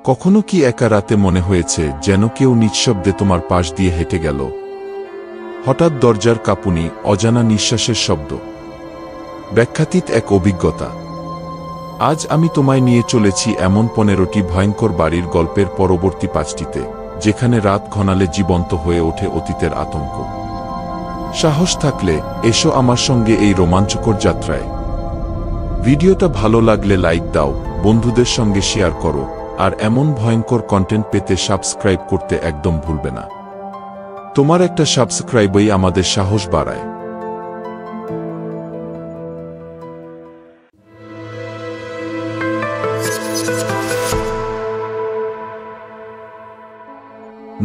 কখনো কি একা রাতে মনে হয়েছে যেন কেউ নিঃশব্দে তোমার পাশ দিয়ে হেঁটে গেল? হঠাৎ দরজার কাঁপুনি, অজানা নিঃশ্বাসের শব্দ, ব্যাখ্যাতীত এক অভিজ্ঞতা। আজ আমি তোমায় নিয়ে চলেছি এমন 15টি ভয়ঙ্কর বাড়ির গল্পের পরবর্তী 5টিতে, যেখানে রাত ঘনালে জীবন্ত হয়ে ওঠে অতীতের আতঙ্ক। সাহস থাকলে এসো আমার সঙ্গে এই রোমাঞ্চকর যাত্রায়। ভিডিওটা ভালো লাগলে লাইক দাও, বন্ধুদের সঙ্গে শেয়ার করো, আর এমন ভয়ঙ্কর কন্টেন্ট পেতে সাবস্ক্রাইব করতে একদম ভুলবে না। তোমার একটা সাবস্ক্রাইবই আমাদের সাহস বাড়ায়।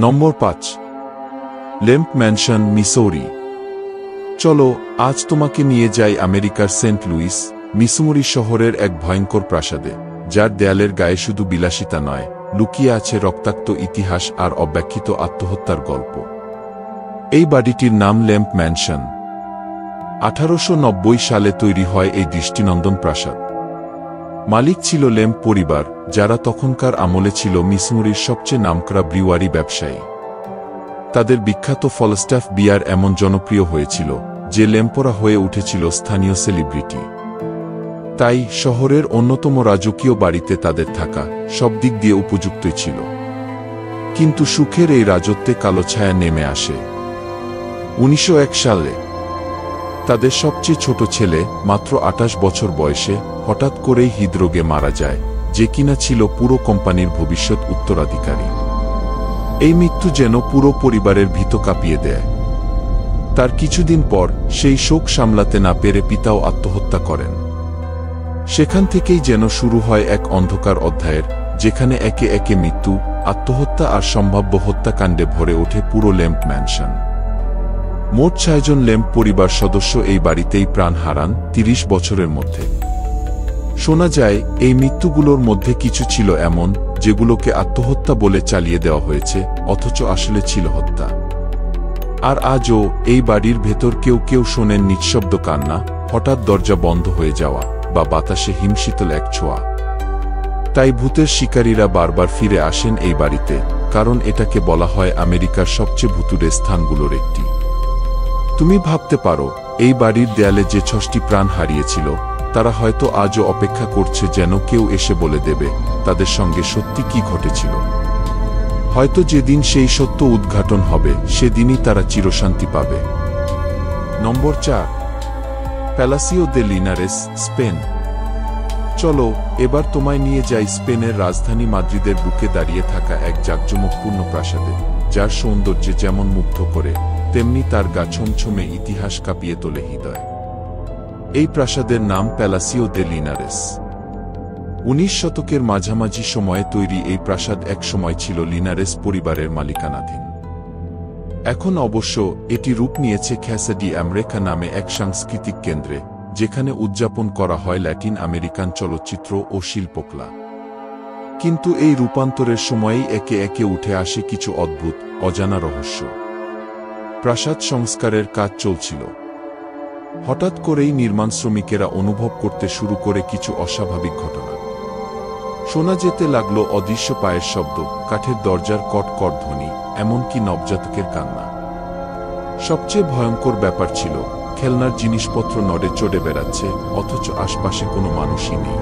নম্বর 5, লেম্প ম্যানশন, মিসৌরি। চলো আজ তোমাকে নিয়ে যাই আমেরিকার সেন্ট লুইস, মিসৌরি শহরের এক ভয়ঙ্কর প্রাসাদে, যার দেয়ালের গায়ে শুধু বিলাসিতা নয়, লুকিয়ে আছে রক্তাক্ত ইতিহাস আর অব্যাখ্যিত আত্মহত্যার গল্প। এই বাড়িটির নাম লেম্প ম্যানশন। 1890 সালে তৈরি হয় এই দৃষ্টিনন্দন প্রাসাদ। মালিক ছিল লেম্প পরিবার, যারা তখনকার আমলে ছিল মিসৌরির সবচেয়ে নামকরা ব্রিওয়ারি ব্যবসায়ী। তাদের বিখ্যাত ফলস্টাফ বিয়ার এমন জনপ্রিয় হয়েছিল যে লেম্পরা হয়ে উঠেছিল স্থানীয় সেলিব্রিটি। তাই শহরের অন্যতম রাজকীয় বাড়িতে তাদের থাকা সব দিক দিয়ে উপযুক্তই ছিল। কিন্তু সুখের এই রাজত্বে কালো ছায়া নেমে আসে 1901 সালে। তাদের সবচেয়ে ছোট ছেলে, মাত্র 28 বছর বয়সে, হঠাৎ করেই হৃদরোগে মারা যায়, যে কিনা ছিল পুরো কোম্পানির ভবিষ্যৎ উত্তরাধিকারী। এই মৃত্যু যেন পুরো পরিবারের ভিত কাঁপিয়ে দেয়। তার কিছুদিন পর সেই শোক সামলাতে না পেরে পিতাও আত্মহত্যা করেন। সেখান থেকেই যেন শুরু হয় এক অন্ধকার অধ্যায়ের, যেখানে একে একে মৃত্যু, আত্মহত্যা আর সম্ভাব্য হত্যাকাণ্ডে ভরে ওঠে পুরো লেম্প ম্যানশন। মোট 6 জন লেম্প পরিবার সদস্য এই বাড়িতেই প্রাণ হারান 30 বছরের মধ্যে। শোনা যায় এই মৃত্যুগুলোর মধ্যে কিছু ছিল এমন যেগুলোকে আত্মহত্যা বলে চালিয়ে দেওয়া হয়েছে, অথচ আসলে ছিল হত্যা। আর আজও এই বাড়ির ভেতর কেউ কেউ শোনেন নিঃশব্দ কান্না, হঠাৎ দরজা বন্ধ হয়ে যাওয়া, বা বাতাসে হিমশীতল এক ছোঁয়া। তাই ভূতের শিকারীরা বারবার ফিরে আসেন এই বাড়িতে, কারণ এটাকে বলা হয় আমেরিকার সবচেয়ে ভুতুড়ে স্থানগুলোর একটি। তুমি ভাবতে পারো, এই বাড়ির দেয়ালে যে 6টি প্রাণ হারিয়েছিল, তারা হয়তো আজও অপেক্ষা করছে যেন কেউ এসে বলে দেবে তাদের সঙ্গে সত্যি কি ঘটেছিল। হয়তো যেদিন সেই সত্য উদ্ঘাটন হবে, সেদিনই তারা চিরশান্তি পাবে। নম্বর 4, প্যালাসিও দে লিনারেস, স্পেন। চলো এবার তোমায় নিয়ে যাই স্পেনের রাজধানী মাদ্রিদের বুকে দাঁড়িয়ে থাকা এক জাঁকজমকপূর্ণ প্রাসাদে, যার সৌন্দর্যে যেমন মুগ্ধ করে, তেমনি তার গা ছমছমে ইতিহাস কাঁপিয়ে তোলে হৃদয়। এই প্রাসাদের নাম প্যালাসিও দে লিনারেস। 19 শতকের মাঝামাঝি সময়ে তৈরি এই প্রাসাদ এক সময় ছিল লিনারেস পরিবারের মালিকানাধীন। এখন অবশ্য এটি রূপ নিয়েছে ক্যাসা ডি আমেরিকা নামে এক সাংস্কৃতিক কেন্দ্রে, যেখানে উদযাপন করা হয় ল্যাটিন আমেরিকান চলচ্চিত্র ও শিল্পকলা। কিন্তু এই রূপান্তরের সময়েই একে একে উঠে আসে কিছু অদ্ভুত, অজানা রহস্য। প্রাসাদ সংস্কারের কাজ চলছিল। হঠাৎ করেই নির্মাণ শ্রমিকেরা অনুভব করতে শুরু করে কিছু অস্বাভাবিক ঘটনা। শোনা যেতে লাগলো অদৃশ্য পায়ের শব্দ, কাঠের দরজার কটকট ধ্বনি, এমনকি নবজাতকের কান্না। সবচেয়ে ভয়ঙ্কর ব্যাপার ছিল, খেলনার জিনিসপত্র নড়ে চড়ে বেড়াচ্ছে, অথচ আশপাশে কোনো মানুষই নেই।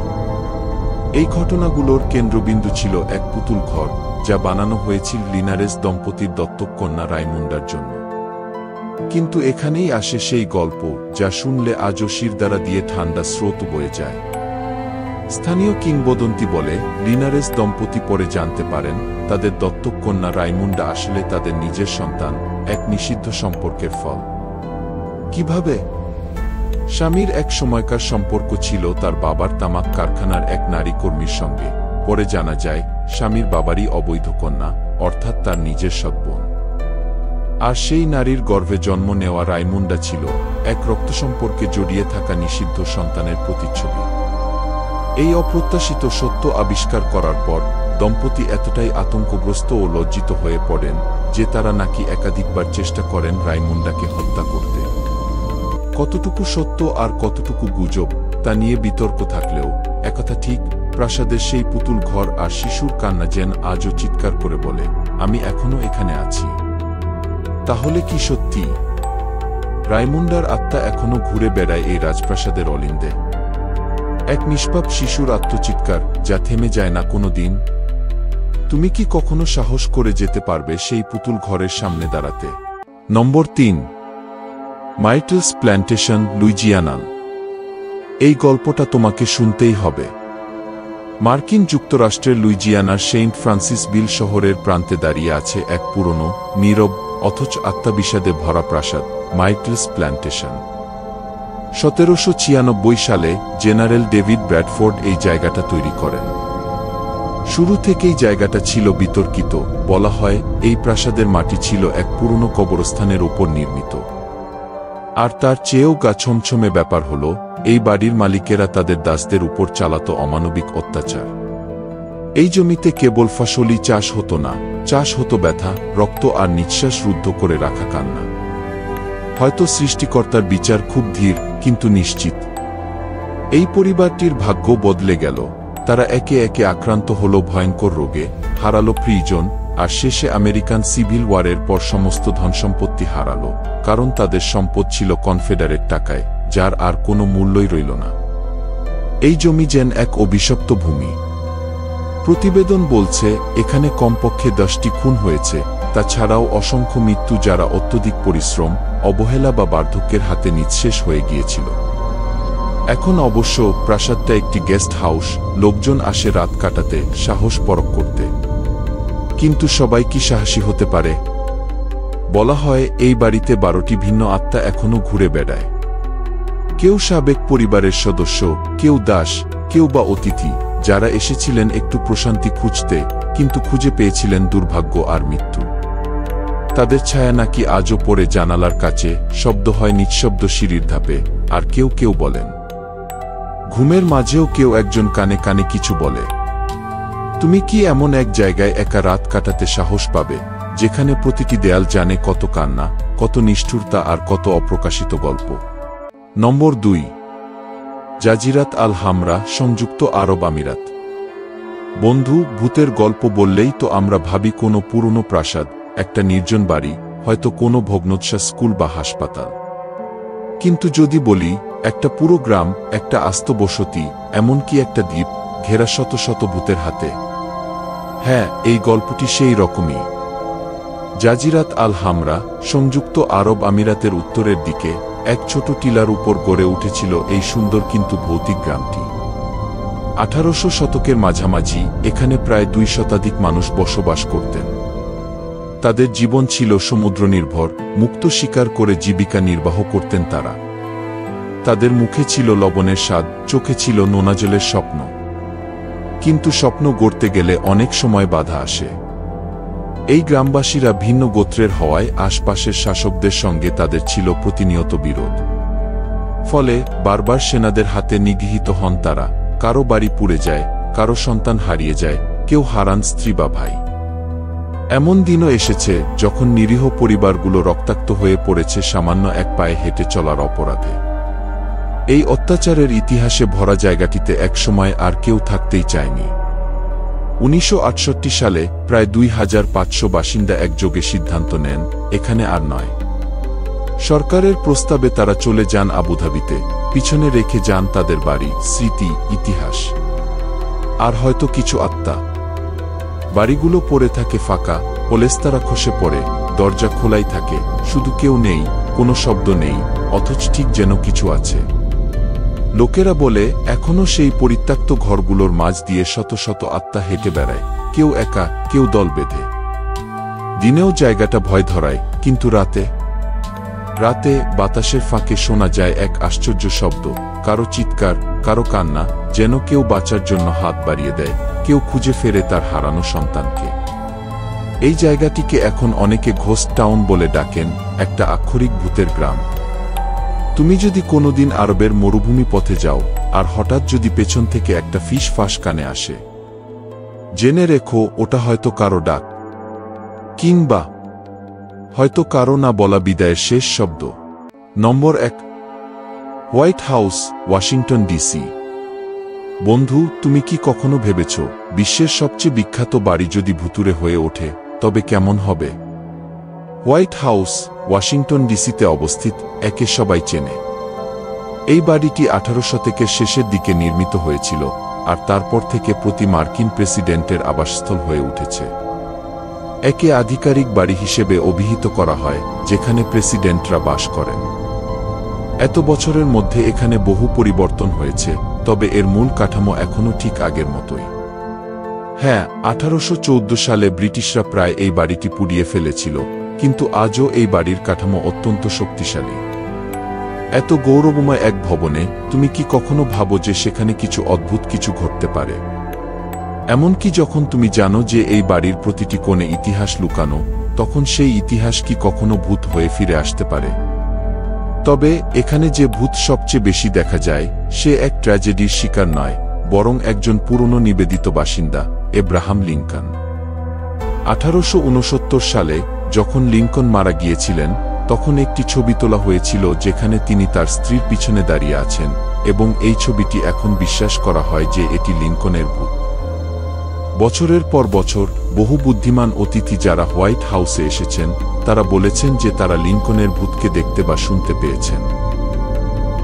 এই ঘটনাগুলোর কেন্দ্রবিন্দু ছিল এক পুতুল ঘর, যা বানানো হয়েছিল লিনারেস দম্পতির দত্তক কন্যা রাইমুন্ডার জন্য। কিন্তু এখানেই আসে সেই গল্প যা শুনলে আজও শিরদাঁড়া দিয়ে ঠান্ডা স্রোত বয়ে যায়। স্থানীয় কিংবদন্তি বলে, লিনারেস দম্পতি পরে জানতে পারেন তাদের দত্তক কন্যা রাইমুন্ডা আসলে তাদের নিজের সন্তান, এক নিষিদ্ধ সম্পর্কের ফল। কিভাবে? স্বামীর এক সময়কার সম্পর্ক ছিল তার বাবার তামাক কারখানার এক নারী কর্মীর সঙ্গে। পরে জানা যায় স্বামীর বাবারই অবৈধ কন্যা, অর্থাৎ তার নিজের সৎ বোন। আর সেই নারীর গর্ভে জন্ম নেওয়া রাইমুন্ডা ছিল এক রক্ত সম্পর্কে জড়িয়ে থাকা নিষিদ্ধ সন্তানের প্রতিচ্ছবি। এই অপ্রত্যাশিত সত্য আবিষ্কার করার পর দম্পতি এতটাই আতঙ্কগ্রস্ত ও লজ্জিত হয়ে পড়েন যে তারা নাকি একাধিকবার চেষ্টা করেন রাইমুন্ডাকে হত্যা করতে। কতটুকু সত্য আর কতটুকু গুজব তা নিয়ে বিতর্ক থাকলেও একথা ঠিক, প্রাসাদের সেই পুতুল ঘর আর শিশুর কান্না যেন আজও চিৎকার করে বলে, আমি এখনো এখানে আছি। তাহলে কি সত্যি রাইমুন্ডার আত্মা এখনো ঘুরে বেড়ায় এই রাজপ্রাসাদের অলিন্দে? এক নিষ্পাপ শিশুর আত্মচিৎকার যা থেমে যায় না কোনো দিন। তুমি কি কখনো সাহস করে যেতে পারবে সেই পুতুল ঘরের সামনে দাঁড়াতে? নম্বর 3, মাইটেলস প্ল্যান্টেশন, লুইজিয়ানা। এই গল্পটা তোমাকে শুনতেই হবে। মার্কিন যুক্তরাষ্ট্রের লুইজিয়ানার সেন্ট ফ্রান্সিস বিল শহরের প্রান্তে দাঁড়িয়ে আছে এক পুরনো, নীরব অথচ আত্মবিষাদে ভরা প্রাসাদ, মাইটেলস প্ল্যান্টেশন। 1796 সালে জেনারেল ডেভিড ব্র্যাডফোর্ড এই জায়গাটা তৈরি করেন। শুরু থেকেই জায়গাটা ছিল বিতর্কিত। বলা হয় এই প্রাসাদের মাটি ছিল এক পুরনো কবরস্থানের উপর নির্মিত। আর তার চেয়েও গা ছমছমে ব্যাপার হল, এই বাড়ির মালিকেরা তাদের দাসদের উপর চালাতো অমানবিক অত্যাচার। এই জমিতে কেবল ফসলি চাষ হতো না, চাষ হতো ব্যথা, রক্ত আর নিঃশ্বাস রুদ্ধ করে রাখা কান্না। হয়তো সৃষ্টিকর্তার বিচার খুব ধীর কিন্তু নিশ্চিত। এই পরিবারটির ভাগ্য বদলে গেল। তারা একে একে আক্রান্ত হল ভয়ঙ্কর রোগে, হারালো প্রিজন, আর শেষে আমেরিকান সিভিল ওয়ারের পর সমস্ত ধনসম্পত্তি হারালো, কারণ তাদের সম্পদ ছিল কনফেডারেট টাকায়, যার আর কোনো মূল্যই রইল না। এই জমি যেন এক অভিশপ্ত ভূমি। প্রতিবেদন বলছে এখানে কমপক্ষে 10টি খুন হয়েছে, তাছাড়াও অসংখ্য মৃত্যু যারা অত্যধিক পরিশ্রম, অবহেলা বা বার্ধক্যের হাতে নিঃশেষ হয়ে গিয়েছিল। এখন অবশ্য প্রাসাদটা একটি গেস্ট হাউস, লোকজন আসে রাত কাটাতে, সাহস পরখ করতে। কিন্তু সবাই কি সাহসী হতে পারে? বলা হয় এই বাড়িতে 12টি ভিন্ন আত্মা এখনো ঘুরে বেড়ায়। কেউ সাবেক পরিবারের সদস্য, কেউ দাস, কেউ বা অতিথি, যারা এসেছিলেন একটু প্রশান্তি খুঁজতে, কিন্তু খুঁজে পেয়েছিলেন দুর্ভাগ্য আর মৃত্যু। তাদের ছায়া নাকি আজও পড়ে জানালার কাছে, শব্দ হয় নিঃশব্দ সিঁড়ির ধাপে, আর কেউ কেউ বলেন ঘুমের মাঝেও কেউ একজন কানে কানে কিছু বলে। তুমি কি এমন এক জায়গায় একা রাত কাটাতে সাহস পাবে, যেখানে প্রতিটি দেয়াল জানে কত কান্না, কত নিষ্ঠুরতা আর কত অপ্রকাশিত গল্প? নম্বর 2, জাজিরাত আল হামরা, সংযুক্ত আরব আমিরাত। বন্ধু, ভূতের গল্প বললেই তো আমরা ভাবি কোনো পুরনো প্রাসাদ, একটা নির্জন বাড়ি, হয়তো কোনো ভগ্নোৎসাহ স্কুল বা হাসপাতাল। কিন্তু যদি বলি একটা পুরো গ্রাম, একটা আস্ত বসতি, এমনকি একটা দ্বীপ ঘেরা শত শত ভূতের হাতে, হ্যাঁ, এই গল্পটি সেই রকমই। জাজিরাত আল হামরা, সংযুক্ত আরব আমিরাতের উত্তরের দিকে এক ছোট টিলার উপর গড়ে উঠেছিল এই সুন্দর কিন্তু ভৌতিক গ্রামটি। 1800 শতকের মাঝামাঝি এখানে প্রায় 2 শতাধিক মানুষ বসবাস করতেন। তাদের জীবন ছিল সমুদ্র নির্ভর, মুক্ত শিকার করে জীবিকা নির্বাহ করতেন তারা। তাদের মুখে ছিল লবণের স্বাদ, চোখে ছিল নোনা জলের স্বপ্ন। কিন্তু স্বপ্ন গড়তে গেলে অনেক সময় বাধা আসে। এই গ্রামবাসীরা ভিন্ন গোত্রের হওয়ায় আশপাশের শাসকদের সঙ্গে তাদের ছিল প্রতিনিয়ত বিরোধ। ফলে বারবার সেনাদের হাতে নিগৃহীত হন তারা। কারো বাড়ি পুড়ে যায়, কারো সন্তান হারিয়ে যায়, কেউ হারান স্ত্রী বা ভাই। এমন দিনও এসেছে যখন নিরীহ পরিবারগুলো রক্তাক্ত হয়ে পড়েছে সামান্য এক পায়ে হেঁটে চলার অপরাধে। এই অত্যাচারের ইতিহাসে ভরা জায়গাটিতে একসময় আর কেউ থাকতেই চায়নি। 1968 সালে প্রায় 2500 বাসিন্দা একযোগে সিদ্ধান্ত নেন এখানে আর নয়। সরকারের প্রস্তাবে তারা চলে যান আবুধাবিতে, পিছনে রেখে যান তাদের বাড়ি, স্মৃতি, ইতিহাস আর হয়তো কিছু আত্মা। বাড়িগুলো পড়ে থাকে ফাঁকা, পলেস্তারা খসে পড়ে, দরজা খোলাই থাকে, শুধু কেউ নেই, কোনো শব্দ নেই, অথচ ঠিক যেন কিছু আছে। লোকেরা বলে এখনো সেই পরিত্যক্ত ঘরগুলোর মাঝ দিয়ে শত শত আত্মা হেঁটে বেড়ায়, কেউ একা, কেউ দল বেঁধে। দিনেও জায়গাটা ভয় ধরায়, কিন্তু রাতে বাতাসের ফাঁকে শোনা যায় এক আশ্চর্য শব্দ, কারো চিৎকার, কারো কান্না, যেন কেউ বাঁচার জন্য হাত বাড়িয়ে দেয়, কেউ খুঁজে ফেরে তার হারানো সন্তানকে। এই জায়গাটিকে এখন অনেকে ঘোস্ট টাউন বলে ডাকেন, একটা আক্ষরিক ভূতের গ্রাম। তুমি যদি কোনোদিন আরবের মরুভূমি পথে যাও আর হঠাৎ যদি পেছন থেকে একটা ফিস ফাঁস কানে আসে, জেনে রেখো ওটা হয়তো কারো ডাক, কিংবা হয়তো কারো না বলা বিদায়ের শেষ শব্দ। নম্বর 1, হোয়াইট হাউস, ওয়াশিংটন ডিসি। বন্ধু, তুমি কি কখনো ভেবেছ বিশ্বের সবচেয়ে বিখ্যাত বাড়ি যদি ভুতুড়ে হয়ে ওঠে তবে কেমন হবে? হোয়াইট হাউস, ওয়াশিংটন ডিসিতে অবস্থিত, একে সবাই চেনে। এই বাড়িটি 18 শতকের শেষের দিকে নির্মিত হয়েছিল আর তারপর থেকে প্রতি মার্কিন প্রেসিডেন্টের আবাসস্থল হয়ে উঠেছে। একে আধিকারিক বাড়ি হিসেবে অভিহিত করা হয় যেখানে প্রেসিডেন্টরা বাস করেন। এত বছরের মধ্যে এখানে বহু পরিবর্তন হয়েছে, তবে এর মূল কাঠামো এখনও ঠিক আগের মতোই। হ্যাঁ, 1814 সালে ব্রিটিশরা প্রায় এই বাড়িটি পুড়িয়ে ফেলেছিল, কিন্তু আজও এই বাড়ির কাঠামো অত্যন্ত শক্তিশালী। এত গৌরবময় এক ভবনে তুমি কি কখনো ভাবো যে সেখানে কিছু অদ্ভুত কিছু ঘটতে পারে? এমনকি যখন তুমি জানো যে এই বাড়ির প্রতিটি কোণে ইতিহাস লুকানো, তখন সেই ইতিহাস কি কখনো ভূত হয়ে ফিরে আসতে পারে? তবে এখানে যে ভূত সবচেয়ে বেশি দেখা যায় সে এক ট্র্যাজেডির শিকার নয়, বরং একজন পুরনো নিবেদিত বাসিন্দা, এব্রাহাম লিঙ্কন। 1869 সালে যখন লিঙ্কন মারা গিয়েছিলেন, তখন একটি ছবি তোলা হয়েছিল যেখানে তিনি তার স্ত্রীর পিছনে দাঁড়িয়ে আছেন, এবং এই ছবিটি এখন বিশ্বাস করা হয় যে এটি লিঙ্কনের ভূত। বছরের পর বছর বহু বুদ্ধিমান অতিথি যারা হোয়াইট হাউসে এসেছেন তারা বলেছেন যে তারা লিঙ্কনের ভূতকে দেখতে বা শুনতে পেয়েছেন।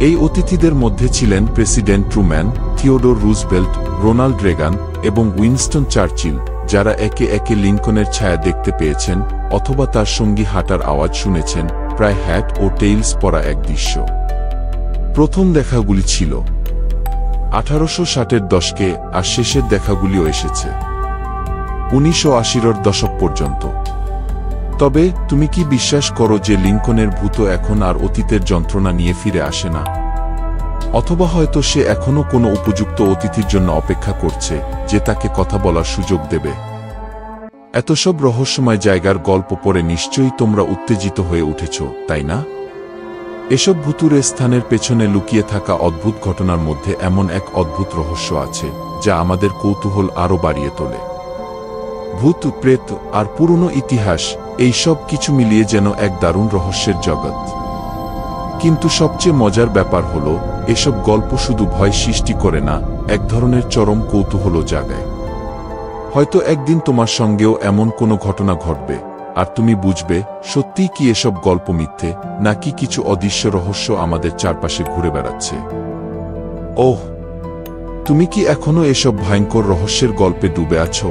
এই অতিথিদের মধ্যে ছিলেন president Truman, Theodore Roosevelt, Ronald Reagan এবং উইনস্টন চার্চিল, যারা একে একে লিঙ্কনের ছায়া দেখতে পেয়েছেন অথবা তার সঙ্গী হাঁটার আওয়াজ শুনেছেন, প্রায় হ্যাট ও টেইলস পরা এক দৃশ্য। প্রথম দেখাগুলি ছিল 1860-এর দশকে, আর শেষের দেখাগুলিও এসেছে 1980-এর দশক পর্যন্ত। তবে তুমি কি বিশ্বাস করো যে লিঙ্কনের ভূত এখন আর অতীতের যন্ত্রণা নিয়ে ফিরে আসে না? অথবা হয়তো সে এখনো কোনো উপযুক্ত অতিথির জন্য অপেক্ষা করছে যে তাকে কথা বলার সুযোগ দেবে? এত সব রহস্যময় জায়গার গল্প পড়ে নিশ্চয়ই তোমরা উত্তেজিত হয়ে উঠেছ, তাই না? এসব ভুতুড়ে স্থানের পেছনে লুকিয়ে থাকা অদ্ভুত ঘটনার মধ্যে এমন এক অদ্ভুত রহস্য আছে যা আমাদের কৌতূহল আরও বাড়িয়ে তোলে। ভূত, প্রেত আর পুরনো ইতিহাস, এই সব কিছু মিলিয়ে যেন এক দারুণ রহস্যের জগৎ। কিন্তু সবচেয়ে মজার ব্যাপার হলো, এসব গল্প শুধু ভয় সৃষ্টি করে না, এক ধরনের চরম কৌতূহলও জাগায়। হয়তো একদিন তোমার সঙ্গেও এমন কোনো ঘটনা ঘটবে, আর তুমি বুঝবে সত্যিই কি এসব গল্প মিথ্যে, নাকি কিছু অদৃশ্য রহস্য আমাদের চারপাশে ঘুরে বেড়াচ্ছে। ওহ, তুমি কি এখনো এসব ভয়ঙ্কর রহস্যের গল্পে ডুবে আছো?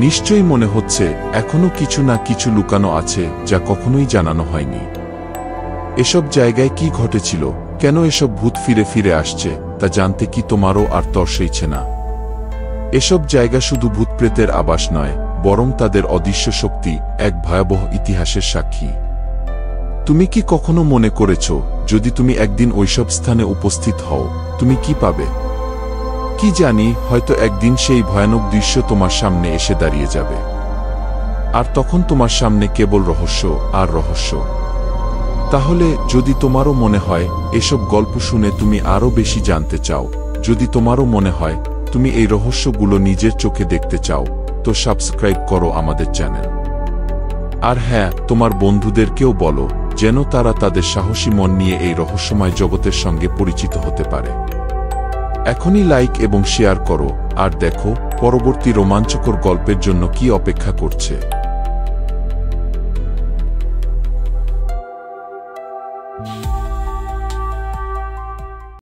নিশ্চয়ই মনে হচ্ছে এখনো কিছু না কিছু লুকানো আছে যা কখনোই জানানো হয়নি। এসব জায়গায় কি ঘটেছিল, কেন এসব ভূত ফিরে ফিরে আসছে, তা জানতে কি তোমারও আর তর সইছে না? এসব জায়গা শুধু ভূতপ্রেতের আবাস নয়, বরং তাদের অদৃশ্য শক্তি, এক ভয়াবহ ইতিহাসের সাক্ষী। তুমি কি কখনো মনে করেছ যদি তুমি একদিন ওইসব স্থানে উপস্থিত হও, তুমি কি পাবে? কি জানি, হয়তো একদিন সেই ভয়ানক দৃশ্য তোমার সামনে এসে দাঁড়িয়ে যাবে, আর তখন তোমার সামনে কেবল রহস্য আর রহস্য। তাহলে যদি তোমারও মনে হয় এসব গল্প শুনে তুমি আরও বেশি জানতে চাও, যদি তোমারও মনে হয় তুমি এই রহস্যগুলো নিজের চোখে দেখতে চাও, তো সাবস্ক্রাইব করো আমাদের চ্যানেল। আর হ্যাঁ, তোমার বন্ধুদেরকেও বলো যেন তারা তাদের সাহসী মন নিয়ে এই রহস্যময় জগতের সঙ্গে পরিচিত হতে পারে। এখনই লাইক এবং শেয়ার করো, আর দেখো পরবর্তী রোমাঞ্চকর গল্পের জন্য কি অপেক্ষা করছে।